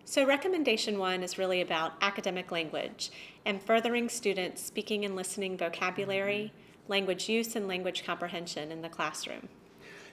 So recommendation one is really about academic language and furthering students' speaking and listening vocabulary, language use, and language comprehension in the classroom.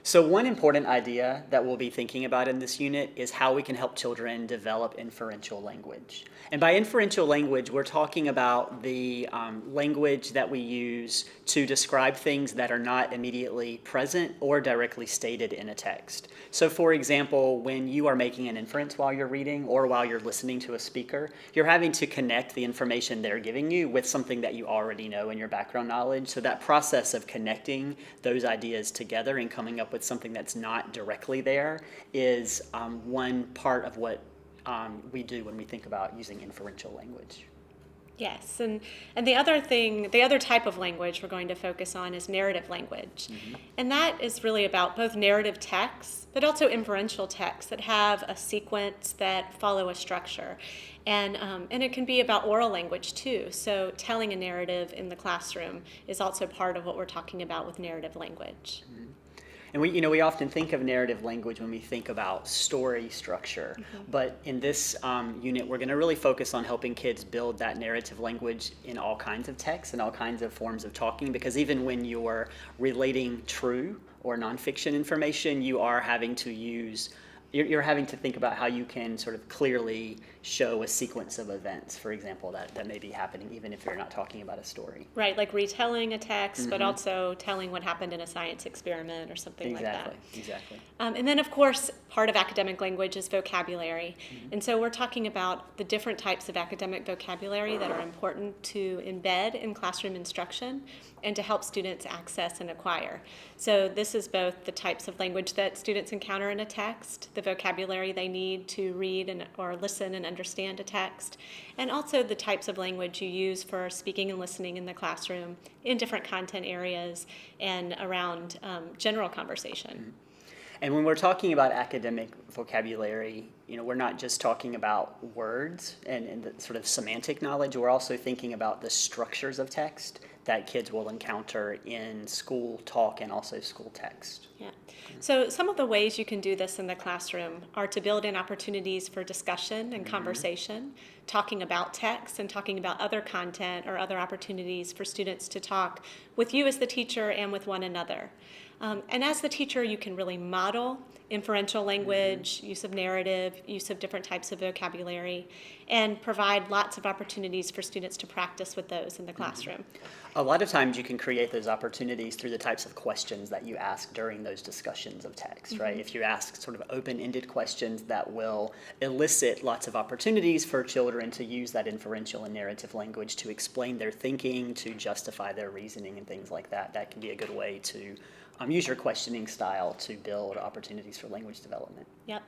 So one important idea that we'll be thinking about in this unit is how we can help children develop inferential language. And by inferential language, we're talking about the language that we use to describe things that are not immediately present or directly stated in a text. So for example, when you are making an inference while you're reading or while you're listening to a speaker, you're having to connect the information they're giving you with something that you already know in your background knowledge. So that process of connecting those ideas together and coming up with something that's not directly there is one part of what we do when we think about using inferential language. Yes, and the other type of language we're going to focus on is narrative language. And that is really about both narrative texts, but also inferential texts that have a sequence that follow a structure. And it can be about oral language too. So telling a narrative in the classroom is also part of what we're talking about with narrative language. And we often think of narrative language when we think about story structure, but in this unit, we're going to really focus on helping kids build that narrative language in all kinds of texts and all kinds of forms of talking, because even when you're relating true or nonfiction information, you are having to you're having to think about how you can sort of clearly show a sequence of events, for example, that may be happening even if you're not talking about a story. Right, like retelling a text, but also telling what happened in a science experiment or something like that. Exactly. And then, of course, part of academic language is vocabulary. And so we're talking about the different types of academic vocabulary that are important to embed in classroom instruction and to help students access and acquire. So this is both the types of language that students encounter in a text, the vocabulary they need to read or listen and understand a text, and also the types of language you use for speaking and listening in the classroom in different content areas and around general conversation. And when we're talking about academic vocabulary, we're not just talking about words and the sort of semantic knowledge. We're also thinking about the structures of text that kids will encounter in school talk and also school text. Yeah. So some of the ways you can do this in the classroom are to build in opportunities for discussion and conversation, talking about text and talking about other content or other opportunities for students to talk with you as the teacher and with one another. And as the teacher, you can really model inferential language, use of narrative, use of different types of vocabulary, and provide lots of opportunities for students to practice with those in the classroom. A lot of times you can create those opportunities through the types of questions that you ask during those discussions of text, right? If you ask sort of open-ended questions that will elicit lots of opportunities for children to use that inferential and narrative language to explain their thinking, to justify their reasoning and things like that, that can be a good way to use your questioning style to build opportunities for language development. Yep.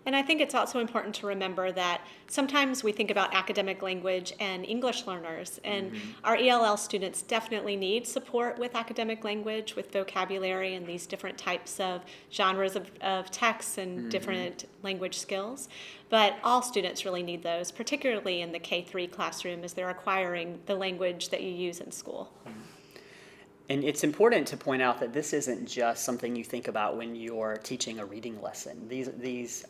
And I think it's also important to remember that sometimes we think about academic language and English learners, and our ELL students definitely need support with academic language, with vocabulary and these different types of genres of texts and different language skills. But all students really need those, particularly in the K-3 classroom as they're acquiring the language that you use in school. And it's important to point out that this isn't just something you think about when you're teaching a reading lesson. These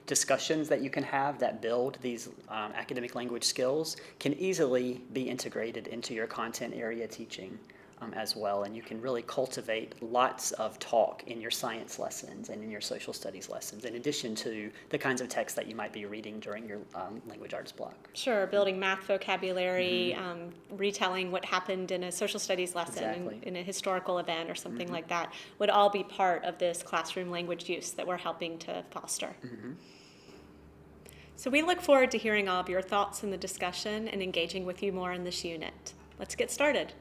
discussions that you can have that build these academic language skills can easily be integrated into your content area teaching as well. And you can really cultivate lots of talk in your science lessons and in your social studies lessons, in addition to the kinds of texts that you might be reading during your language arts block. Sure, building math vocabulary, retelling what happened in a social studies lesson, in a historical event or something like that, would all be part of this classroom language use that we're helping to foster. So we look forward to hearing all of your thoughts in the discussion and engaging with you more in this unit. Let's get started.